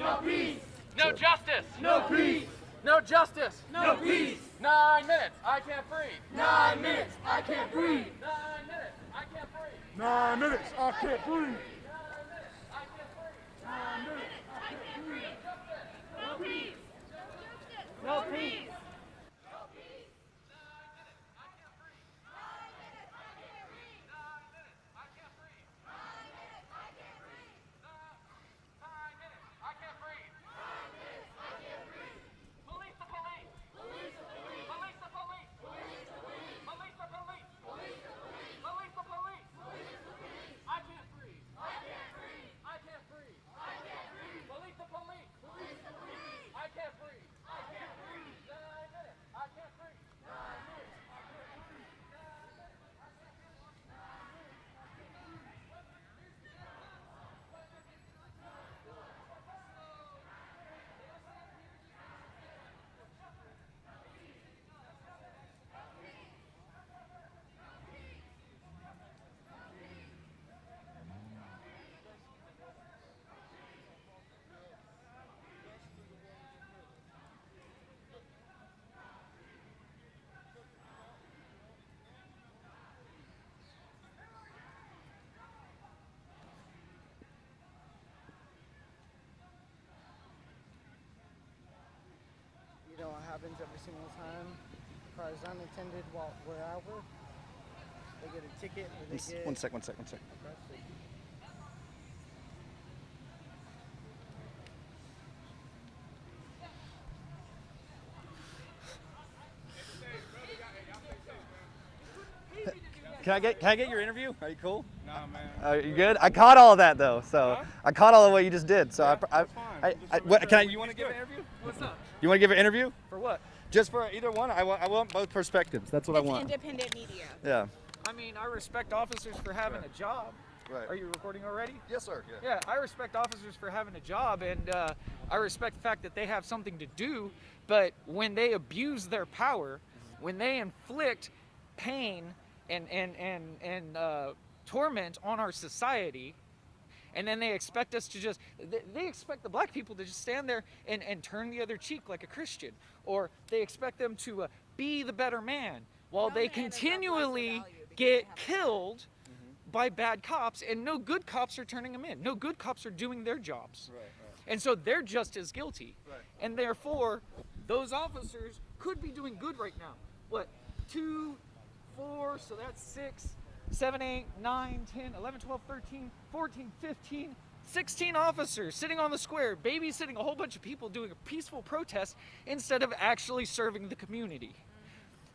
No peace. No justice. No peace. No justice. No peace. 9 minutes. I can't breathe. 9 minutes. I can't breathe. 9 minutes. I can't breathe. 9 minutes. I can't breathe. 9 minutes. I can't breathe. 9 minutes. I can't breathe. No peace. No peace. You know what happens every single time car is unattended while wherever they get a ticket or they get One sec. arrested. Can I get your interview? Are you cool? Nah, man. Are you good? I caught all of that though, so Huh? I caught all of what you just did. So Yeah, I that's fine. what, can I? You want to give an interview? What's up? You want to give an interview? For what? Just for either one. I want both perspectives. That's what I want. Independent media. Yeah. I mean, I respect officers for having a job. Right. Are you recording already? Yes, sir. Yeah, I respect officers for having a job, and I respect the fact that they have something to do. But when they abuse their power, when they inflict pain and torment on our society, and then they expect us to just, they expect the black people to just stand there and turn the other cheek like a Christian, or they expect them to be the better man, while No they man is of lesser continually value because get they have a killed by bad cops, and no good cops are turning them in. No good cops are doing their jobs. Right. And so they're just as guilty. Right. And therefore, those officers could be doing good right now. What? 2, 4, so that's 6, 7, 8, 9, 10, 11, 12, 13, 14, 15, 16 officers sitting on the square, babysitting a whole bunch of people doing a peaceful protest instead of actually serving the community.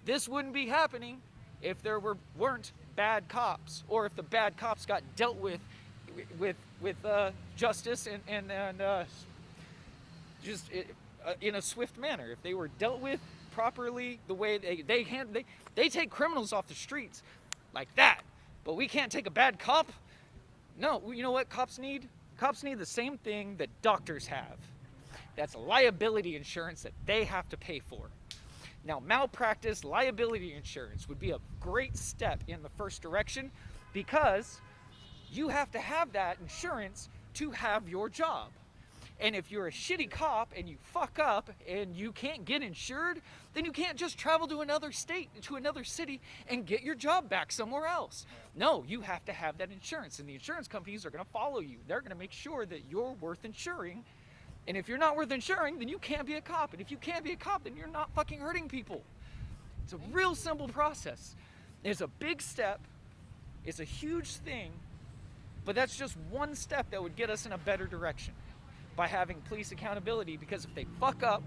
This wouldn't be happening if there weren't bad cops, or if the bad cops got dealt with justice and just in a swift manner. If they were dealt with properly, the way they take criminals off the streets like that, but we can't take a bad cop. No, you know what cops need? Cops need the same thing that doctors have. That's liability insurance that they have to pay for. Now, malpractice liability insurance would be a great step in the first direction, because you have to have that insurance to have your job. And if you're a shitty cop and you fuck up and you can't get insured, then you can't just travel to another state, to another city, and get your job back somewhere else. No, you have to have that insurance, and the insurance companies are going to follow you. They're going to make sure that you're worth insuring. And if you're not worth insuring, then you can't be a cop. And if you can't be a cop, then you're not fucking hurting people. It's a real simple process. It's a big step. It's a huge thing. But that's just one step that would get us in a better direction, by having police accountability, because if they fuck up,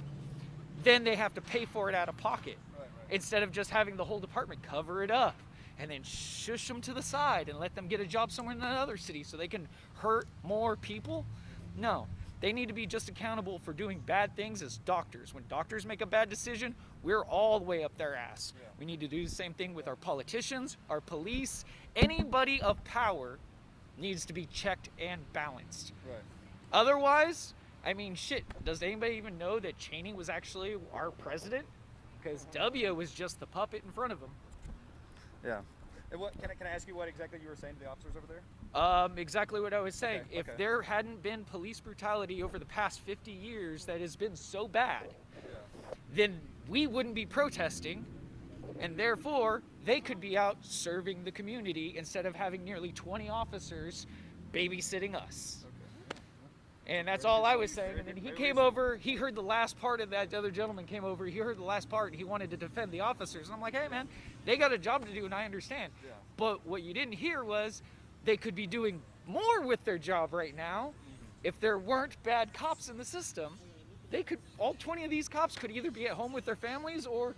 then they have to pay for it out of pocket. Right. Instead of just having the whole department cover it up and then shush them to the side and let them get a job somewhere in another city so they can hurt more people. No. They need to be just accountable for doing bad things as doctors. When doctors make a bad decision, we're all the way up their ass. Yeah. We need to do the same thing with our politicians, our police. Anybody of power needs to be checked and balanced. Right. Otherwise, I mean, shit, does anybody even know that Cheney was actually our president? Because W was just the puppet in front of him. Yeah. And can I ask you what exactly you were saying to the officers over there? Exactly what I was saying. Okay, If okay. there hadn't been police brutality over the past 50 years that has been so bad, then we wouldn't be protesting, and therefore they could be out serving the community instead of having nearly 20 officers babysitting us. And that's all I was saying. And then he came over, he heard the last part of that. The other gentleman came over, he heard the last part, and he wanted to defend the officers. And I'm like, hey, man, they got a job to do, and I understand. Yeah. But what you didn't hear was they could be doing more with their job right now if there weren't bad cops in the system. They could, all 20 of these cops could either be at home with their families or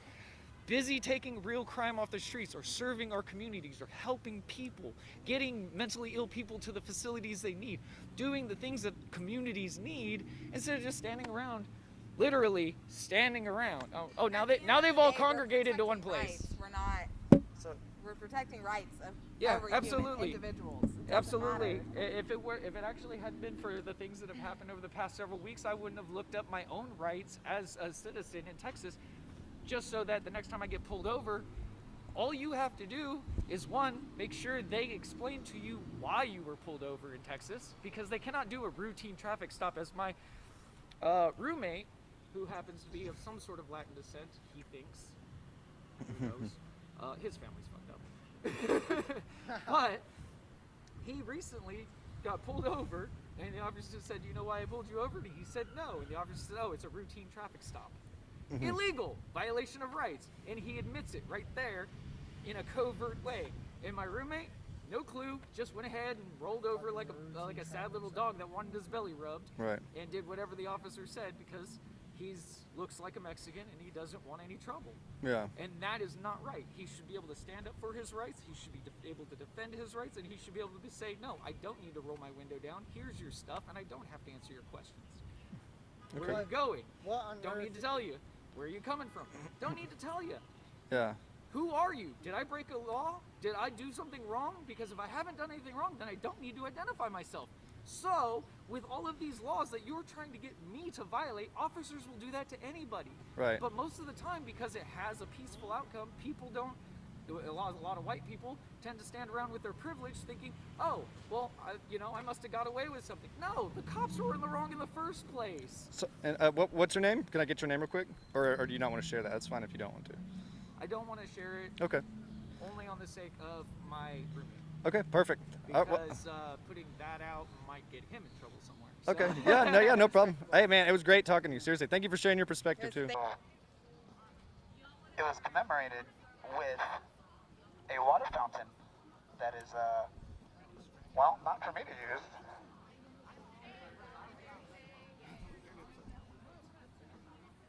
busy taking real crime off the streets, or serving our communities, or helping people, getting mentally ill people to the facilities they need, doing the things that communities need instead of just standing around, literally standing around. Oh, now they've all congregated to one place. Rights. We're protecting rights of every absolutely. human individuals. It doesn't Absolutely. matter. If it actually hadn't been for the things that have happened over the past several weeks, I wouldn't have looked up my own rights as a citizen in Texas, just so that the next time I get pulled over, all you have to do is, one, make sure they explain to you why you were pulled over in Texas, because they cannot do a routine traffic stop. As my roommate, who happens to be of some sort of Latin descent, he thinks, who knows, his family's fucked up. But he recently got pulled over, and the officer said, "Do you know why I pulled you over?" And he said, "No." And the officer said, "Oh, it's a routine traffic stop." Illegal, violation of rights. And he admits it right there in a covert way. And my roommate, no clue, just went ahead and rolled over like a sad little dog that wanted his belly rubbed. Right. And did whatever the officer said, because looks like a Mexican and he doesn't want any trouble. Yeah. And that is not right. He should be able to stand up for his rights. He should be able to defend his rights, and he should be able to say, "No, I don't need to roll my window down. Here's your stuff, and I don't have to answer your questions." Where are you going? What on Don't earth need to tell you. Where are you coming from? Don't need to tell you. Yeah. Who are you? Did I break a law? Did I do something wrong? Because if I haven't done anything wrong, then I don't need to identify myself. So, with all of these laws that you're trying to get me to violate, officers will do that to anybody. Right. But most of the time, because it has a peaceful outcome, people don't. A lot of white people tend to stand around with their privilege, thinking, "Oh, well, I must have got away with something." No, the cops were in the wrong in the first place. So, and what's your name? Can I get your name real quick? Or do you not want to share that? That's fine if you don't want to. I don't want to share it. Okay. Only on the sake of my roommate. Okay, perfect. Because putting that out might get him in trouble somewhere. So. Okay. Yeah, no problem. Hey, man, it was great talking to you. Seriously, thank you for sharing your perspective, too. It was commemorated with a water fountain that is, well, not for me to use.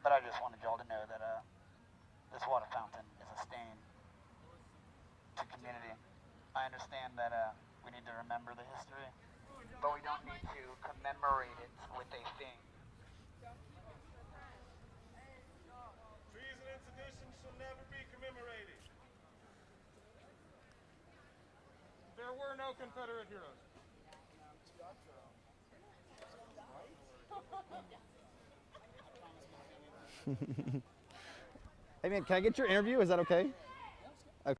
But I just wanted y'all to know that this water fountain is a stain to community. I understand that we need to remember the history, but we don't need to commemorate it with a thing. Treason and sedition shall never be commemorated. There were no Confederate heroes. Hey, man, can I get your interview? Is that okay?